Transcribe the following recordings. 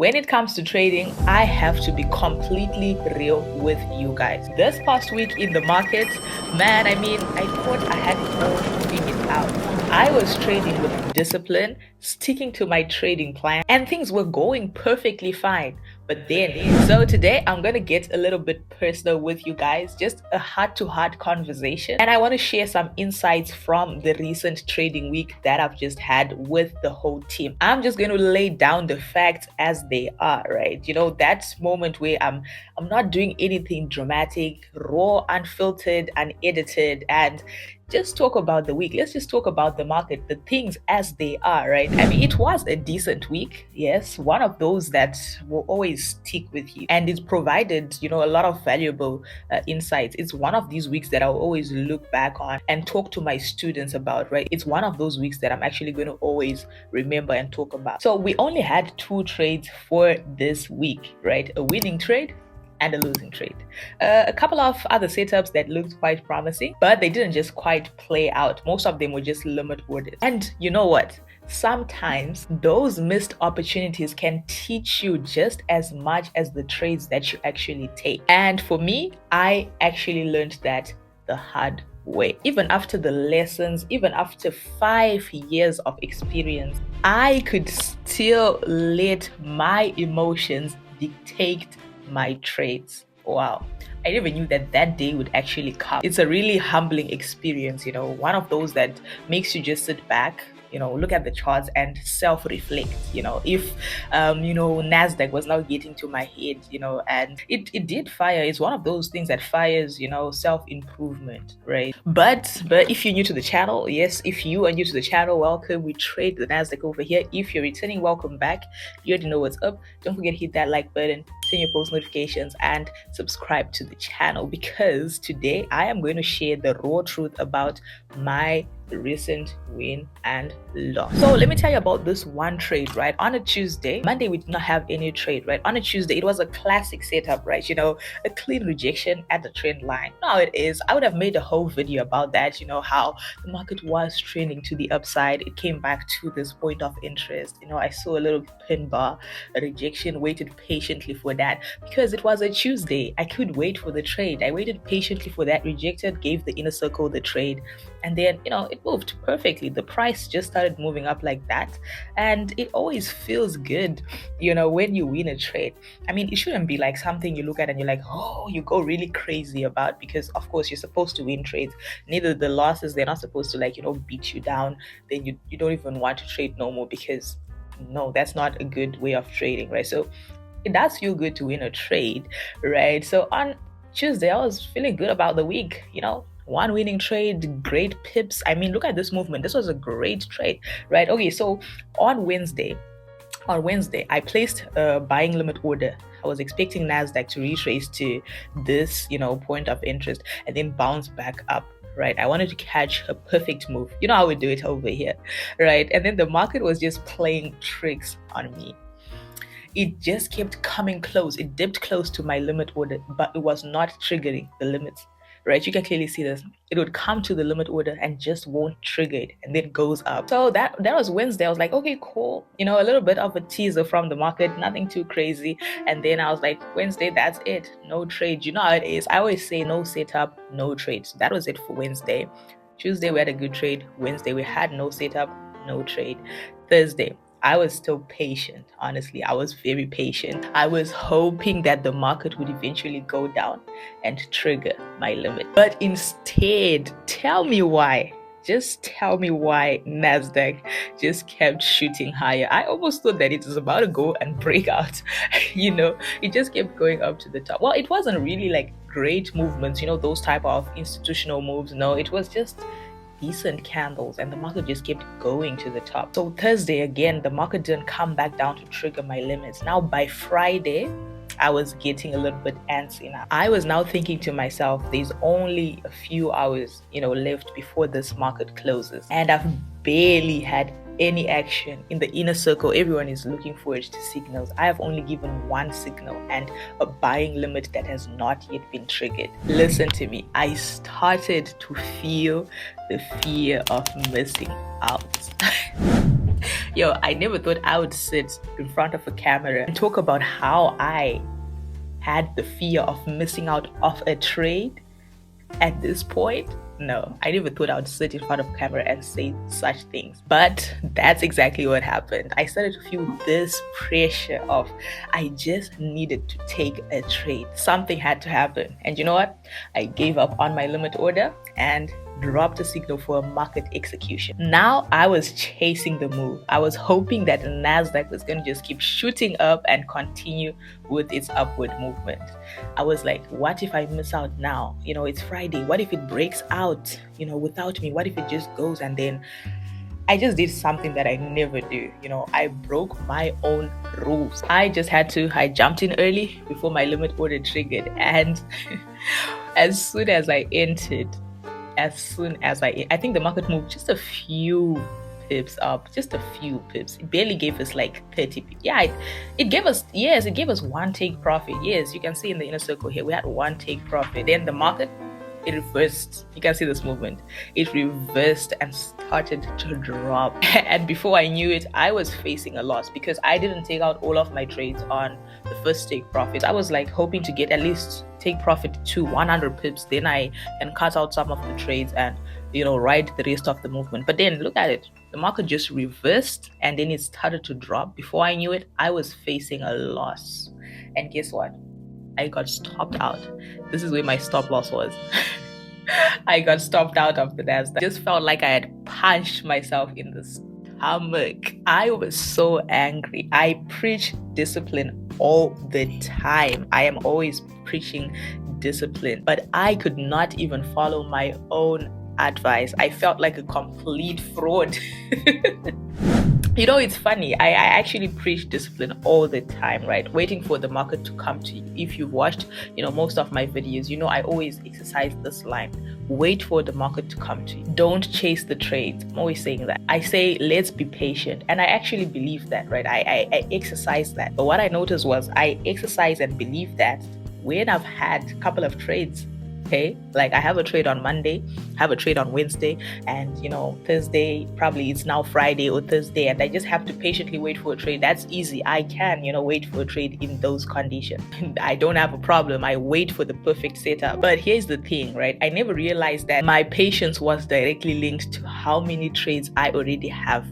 When it comes to trading, I have to be completely real with you guys. This past week in the market, man, I thought I had it all figured out. I was trading with discipline, sticking to my trading plan, and things were going perfectly fine. But then, so today I'm gonna get a little bit personal with you guys, just a heart-to-heart conversation. And I want to share some insights from the recent trading week that I've just had with the whole team. I'm just going to lay down the facts as they are, right? You know, that moment where I'm not doing anything dramatic, raw, unfiltered, unedited, and just talk about the week. Let's just talk about the market, the things as they are, right? I mean, it was a decent week, yes, one of those that will always stick with you, and it's provided, you know, a lot of valuable insights. It's one of these weeks that I'll always look back on and talk to my students about, right? It's one of those weeks that I'm actually going to always remember and talk about. So we only had 2 trades for this week, right? A winning trade and a losing trade. A couple of other setups that looked quite promising, but they didn't just quite play out. Most of them were just limit orders. And you know what? Sometimes those missed opportunities can teach you just as much as the trades that you actually take. And for me, I actually learned that the hard way. Even after the lessons, even after 5 years of experience, I could still let my emotions dictate my trades. Wow, I never knew that that day would actually come. It's a really humbling experience, you know, one of those that makes you just sit back, you know, look at the charts and self-reflect. You know, if you know, NASDAQ was now getting to my head, you know, and it did fire. It's one of those things that fires, you know, self-improvement, right? But if you're new to the channel, yes, if you are new to the channel, welcome. We trade the NASDAQ over here. If you're returning, welcome back. You already know what's up. Don't forget to hit that like button, turn your post notifications, and subscribe to the channel, because today I am going to share the raw truth about my recent win and loss. So let me tell you about this one trade, right? On a Tuesday, Monday we did not have any trade, right? On a Tuesday, it was a classic setup, right? You know, a clean rejection at the trend line. Now it is, I would have made a whole video about that, you know, how the market was trending to the upside. It came back to this point of interest. You know, I saw a little pin bar, a rejection, waited patiently for that because it was a Tuesday. I could wait for the trade. I waited patiently for that, rejected, gave the inner circle the trade, and then, you know, it moved perfectly. The price just started moving up like that, and it always feels good, you know, when you win a trade. I mean, it shouldn't be like something you look at and you're like, oh, you go really crazy about, because of course you're supposed to win trades. Neither the losses, they're not supposed to, like, you know, beat you down. Then you don't even want to trade no more, because no, that's not a good way of trading, right? So it does feel good to win a trade, right? So on Tuesday, I was feeling good about the week, you know, one winning trade, great pips. I mean, look at this movement. This was a great trade, right? Okay, so on Wednesday, I placed a buying limit order. I was expecting NASDAQ to retrace to this, you know, point of interest and then bounce back up, right? I wanted to catch a perfect move. You know how we do it over here, right? And then the market was just playing tricks on me. It just kept coming close. It dipped close to my limit order, but it was not triggering the limits, right? You can clearly see this. It would come to the limit order and just won't trigger it, and then it goes up. So that was Wednesday. I was like, okay, cool. You know, a little bit of a teaser from the market, nothing too crazy. And then I was like, Wednesday, that's it. No trade. You know how it is. I always say no setup, no trade. So that was it for Wednesday. Tuesday, we had a good trade. Wednesday, we had no setup, no trade. Thursday, I was still patient. Honestly, I was very patient. I was hoping that the market would eventually go down and trigger my limit. But instead, tell me why. Just tell me why NASDAQ just kept shooting higher. I almost thought that it was about to go and break out. You know, it just kept going up to the top. Well, it wasn't really like great movements, you know, those type of institutional moves. No, it was just decent candles, and the market just kept going to the top. So Thursday, again, the market didn't come back down to trigger my limits. Now by Friday, I was getting a little bit antsy now. I was now thinking to myself, there's only a few hours, you know, left before this market closes, and I've barely had any action. In the inner circle, everyone is looking forward to signals. I have only given one signal and a buying limit that has not yet been triggered. Listen to me. I started to feel the fear of missing out. Yo, I never thought I would sit in front of a camera and talk about how I had the fear of missing out of a trade at this point. No, I never thought I would sit in front of camera and say such things. But that's exactly what happened. I started to feel this pressure of I just needed to take a trade. Something had to happen. And you know what? I gave up on my limit order and dropped a signal for a market execution. Now I was chasing the move. I was hoping that the NASDAQ was going to just keep shooting up and continue with its upward movement. I was like, what if I miss out now? It's Friday. What if it breaks out, without me? What if it just goes? And then I just did something that I never do. I broke my own rules. I jumped in early before my limit order triggered. And as soon as I entered, I think the market moved just a few pips up, just a few pips. It barely gave us like 30 pips. Yeah, it gave us one take profit. Yes, you can see in the inner circle here, we had one take profit. Then the market, it reversed. You can see this movement. It reversed and started to drop. And before I knew it, I was facing a loss because I didn't take out all of my trades on the first take profit. I was like hoping to get at least take profit to 100 pips. Then I can cut out some of the trades and ride the rest of the movement. But then look at it. The market just reversed and then it started to drop. Before I knew it, I was facing a loss. And guess what? I got stopped out. This is where my stop loss was. I got stopped out of the NASDAQ. I just felt like I had punched myself in the stomach. I was so angry. I preach discipline all the time. I am always preaching discipline, but I could not even follow my own advice. I felt like a complete fraud. It's funny. I actually preach discipline all the time, right? Waiting for the market to come to you. If you've watched, most of my videos, I always exercise this line. Wait for the market to come to you. Don't chase the trades. I'm always saying that. I say, let's be patient. And I actually believe that, right? I exercise that. But what I noticed was I exercise and believe that when I've had a couple of trades, okay, like I have a trade on Monday, have a trade on Wednesday, and Thursday, probably it's now Friday or Thursday, and I just have to patiently wait for a trade. That's easy. I can wait for a trade in those conditions. I don't have a problem. I wait for the perfect setup. But here's the thing, right? I never realized that my patience was directly linked to how many trades I already have,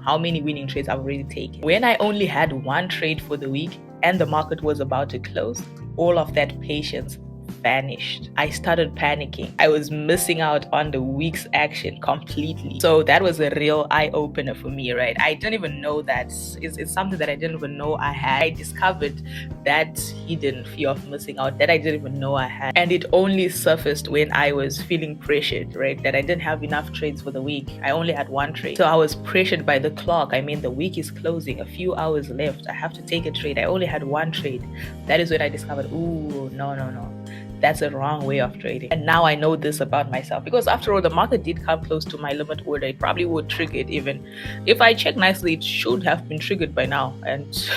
how many winning trades I've already taken. When I only had one trade for the week and the market was about to close, all of that patience vanished. I started panicking. I was missing out on the week's action completely. So that was a real eye-opener for me, right? I didn't even know that. It's something that I didn't even know I had. I discovered that hidden fear of missing out that I didn't even know I had. And it only surfaced when I was feeling pressured, right? That I didn't have enough trades for the week. I only had one trade. So I was pressured by the clock. I mean, the week is closing, a few hours left. I have to take a trade. I only had one trade. That is when I discovered, ooh, no. That's a wrong way of trading. And now I know this about myself, because after all, the market did come close to my limit order. It probably would trigger it. Even if I check nicely, it should have been triggered by now, and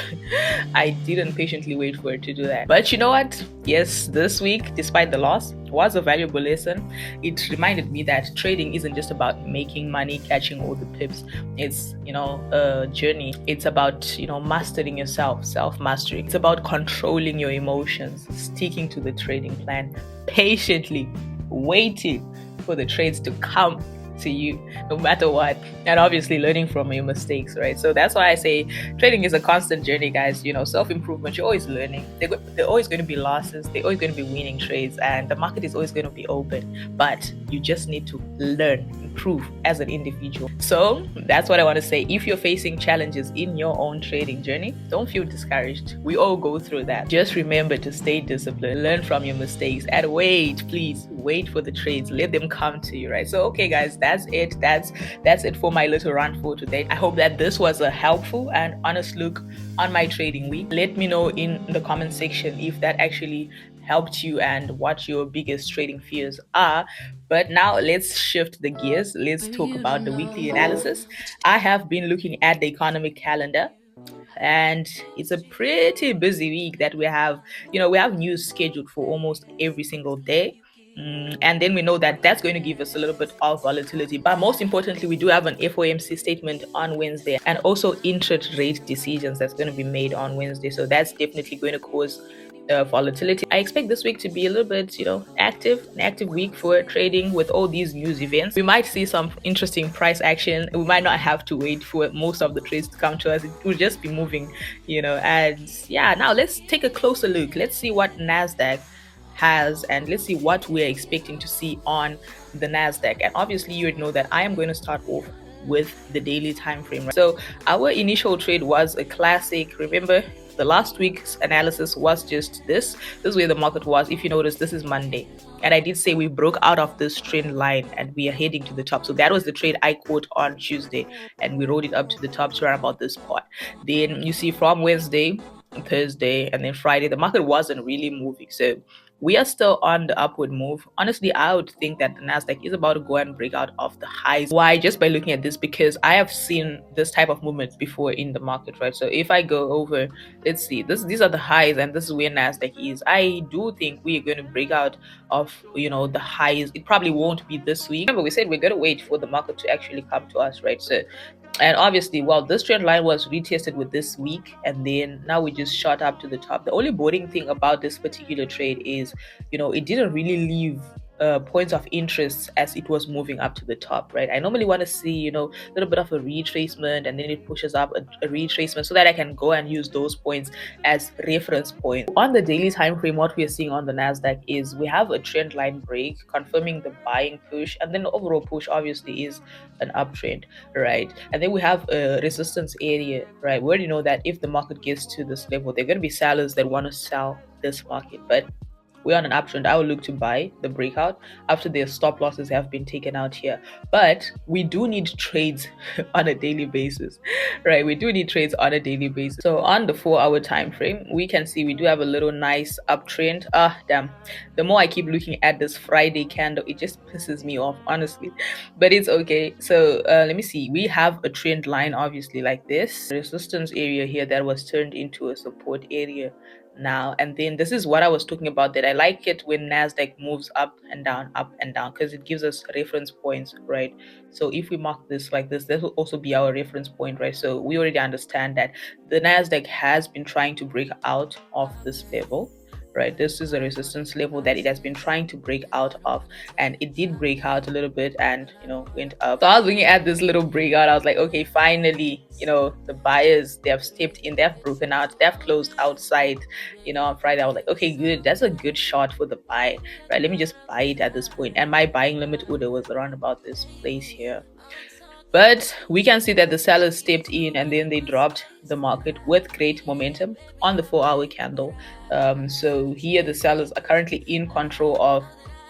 I didn't patiently wait for it to do that. But you know what? Yes, this week, despite the loss, was a valuable lesson. It reminded me that trading isn't just about making money, catching all the pips. It's a journey. It's about mastering yourself, self-mastery. It's about controlling your emotions, sticking to the trading plan, patiently waiting for the trades to come to you no matter what, and obviously learning from your mistakes, right? So that's why I say trading is a constant journey, guys. Self-improvement. You're always learning. There are always going to be losses. There are always going to be winning trades, and the market is always going to be open, but you just need to learn, improve as an individual. So that's what I want to say. If you're facing challenges in your own trading journey, don't feel discouraged. We all go through that. Just remember to stay disciplined, learn from your mistakes, and please wait for the trades. Let them come to you, right? So okay, guys, that's it. That's it for my little rant for today. I hope that this was a helpful and honest look on my trading week. Let me know in the comment section if that actually helped you and what your biggest trading fears are. But now let's shift the gears. Let's talk about the weekly analysis. I have been looking at the economic calendar, and it's a pretty busy week that we have. We have news scheduled for almost every single day. And then we know that that's going to give us a little bit of volatility. But most importantly, we do have an FOMC statement on Wednesday, and also interest rate decisions that's going to be made on Wednesday. So that's definitely going to cause volatility. I expect this week to be a little bit, an active week for trading with all these news events. We might see some interesting price action. We might not have to wait for most of the trades to come to us. It will just be moving, and yeah, now let's take a closer look. Let's see what NASDAQ has, and let's see what we're expecting to see on the NASDAQ. And obviously you would know that I am going to start off with the daily time frame. Right? So our initial trade was a classic. Remember, the last week's analysis was just this is where the market was. If you notice, this is Monday, and I did say we broke out of this trend line and we are heading to the top. So that was the trade I caught on Tuesday, and we rode it up to the top to around about this spot. Then you see from Wednesday, Thursday, and then Friday, the market wasn't really moving. So we are still on the upward move. Honestly, I would think that the NASDAQ is about to go and break out of the highs. Why? Just by looking at this, because I have seen this type of movement before in the market, right? So if I go over, let's see, these are the highs, and this is where NASDAQ is. I do think we are going to break out of, the highs. It probably won't be this week. Remember, we said we're going to wait for the market to actually come to us, right? So, and obviously, well, this trend line was retested with this week, and then now we just shot up to the top. The only boring thing about this particular trade is, it didn't really leave points of interest as it was moving up to the top, right? I normally want to see, a little bit of a retracement, and then it pushes up a retracement so that I can go and use those points as reference points. On the daily time frame, what we are seeing on the NASDAQ is we have a trend line break confirming the buying push, and then the overall push obviously is an uptrend, right? And then we have a resistance area, right? We already know that if the market gets to this level, there are going to be sellers that want to sell this market, but we're on an uptrend. I will look to buy the breakout after their stop losses have been taken out here. But we do need trades on a daily basis, right? We do need trades on a daily basis. So on the 4-hour time frame, we can see we do have a little nice uptrend. Damn. The more I keep looking at this Friday candle, it just pisses me off, honestly. But it's okay. So let me see. We have a trend line, obviously, like this. Resistance area here that was turned into a support area now, and then this is what I was talking about, that I like it when NASDAQ moves up and down, because it gives us reference points, right? So if we mark this like this will also be our reference point, right? So we already understand that the NASDAQ has been trying to break out of this level, right? This is a resistance level that it has been trying to break out of, and it did break out a little bit and went up. So I was looking at this little breakout, I was like, okay, finally, the buyers, they have stepped in, they have broken out, they have closed outside, on Friday. I was like, okay, good, that's a good shot for the buy, right? Let me just buy it at this point. And my buying limit order was around about this place here. But we can see that the sellers stepped in and then they dropped the market with great momentum on the 4-hour candle. So here the sellers are currently in control of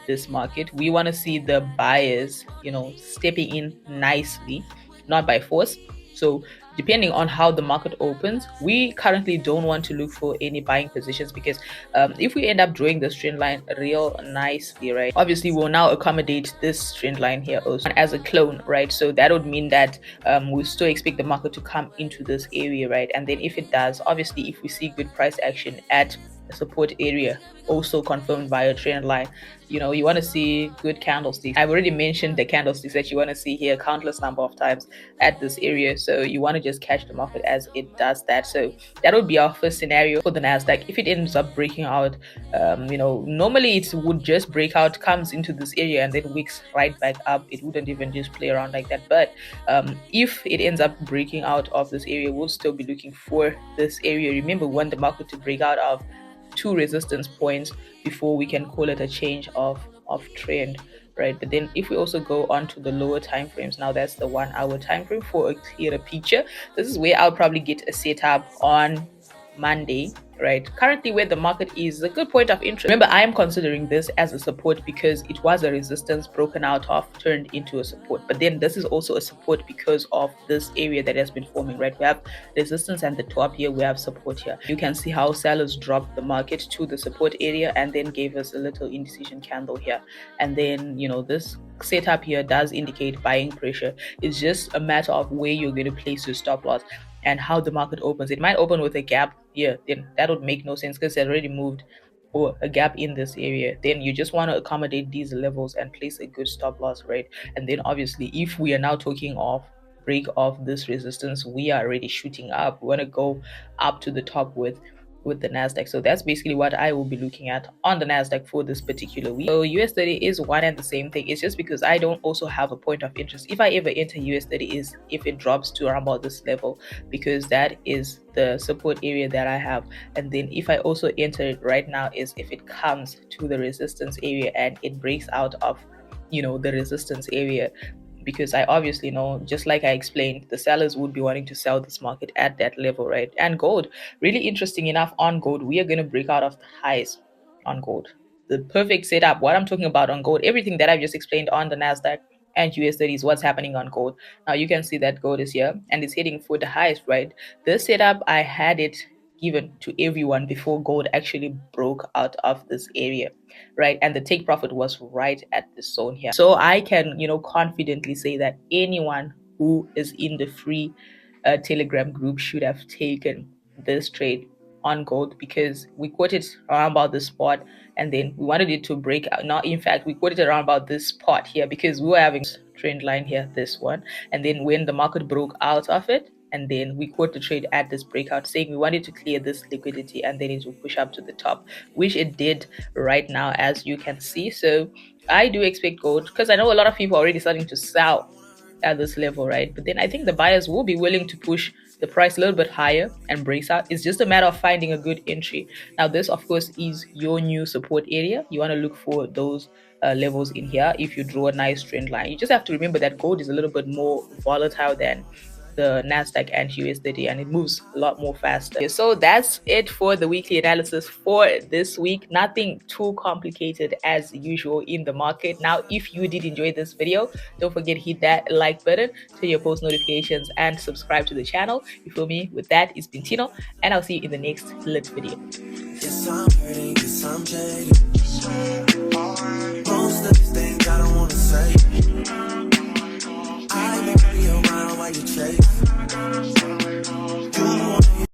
this market. We want to see the buyers, stepping in nicely, not by force. So depending on how the market opens, we currently don't want to look for any buying positions, because if we end up drawing this trend line real nicely, right, obviously we'll now accommodate this trend line here also as a clone, right? So that would mean that we still expect the market to come into this area, right? And then if it does, obviously if we see good price action at a support area also confirmed by a trend line, you want to see good candlesticks. I've already mentioned the candlesticks that you want to see here countless number of times at this area, so you want to just catch the market as it does that. So that would be our first scenario for the NASDAQ. If it ends up breaking out, normally it would just break out, comes into this area, and then wicks right back up. It wouldn't even just play around like that. But if it ends up breaking out of this area, we'll still be looking for this area. Remember, we want the market to break out of 2 resistance points before we can call it a change of trend, right? But then if we also go on to the lower time frames, now that's the 1-hour time frame for a clearer picture. This is where I'll probably get a setup on Monday, right? Currently where the market is a good point of interest. Remember, I am considering this as a support because it was a resistance broken out of, turned into a support. But then this is also a support because of this area that has been forming, right? We have resistance at the top here, we have support here. You can see how sellers dropped the market to the support area and then gave us a little indecision candle here. And then, this setup here does indicate buying pressure. It's just a matter of where you're going to place your stop loss and how the market opens. It might open with a gap here, then that would make no sense because it already moved or a gap in this area, then you just want to accommodate these levels and place a good stop loss, right? And then obviously, if we are now talking of break of this resistance, we are already shooting up. We want to go up to the top with the NASDAQ. So that's basically what I will be looking at on the NASDAQ for this particular week. So US30 is one and the same thing. It's just because I don't also have a point of interest. If I ever enter US30 is if it drops to around about this level, because that is the support area that I have. And then if I also enter it right now is if it comes to the resistance area and it breaks out of, you know, the resistance area, because I obviously know, just like I explained, the sellers would be wanting to sell this market at that level, right? And gold, really interesting enough, on gold, we are going to break out of the highs on gold. The perfect setup, what I'm talking about on gold, everything that I've just explained on the NASDAQ and US30 is what's happening on gold. Now you can see that gold is here and it's heading for the highest, right? This setup, I had it given to everyone before gold actually broke out of this area, right? And the take profit was right at the zone here. So I can, you know, confidently say that anyone who is in the free Telegram group should have taken this trade on gold, because we quoted around about this spot and then we wanted it to break out. Now, in fact, we quoted around about this spot here because we were having trend line here, this one, and then when the market broke out of it, and then we quote the trade at this breakout, saying we wanted to clear this liquidity and then it will push up to the top, which it did right now, as you can see. So I do expect gold, because I know a lot of people are already starting to sell at this level, right? But then I think the buyers will be willing to push the price a little bit higher and breaks out. It's just a matter of finding a good entry. Now this, of course, is your new support area. You want to look for those levels in here. If you draw a nice trend line, you just have to remember that gold is a little bit more volatile than the NASDAQ and US30, and it moves a lot more faster. So that's it for the weekly analysis for this week. Nothing too complicated as usual in the market. Now, if you did enjoy this video, don't forget to hit that like button, turn your post notifications, and subscribe to the channel. You feel me? With that, it's been Tino, and I'll see you in the next lit video. Yes, I'm hurting, yes, I'm jaded. Most of these things I don't want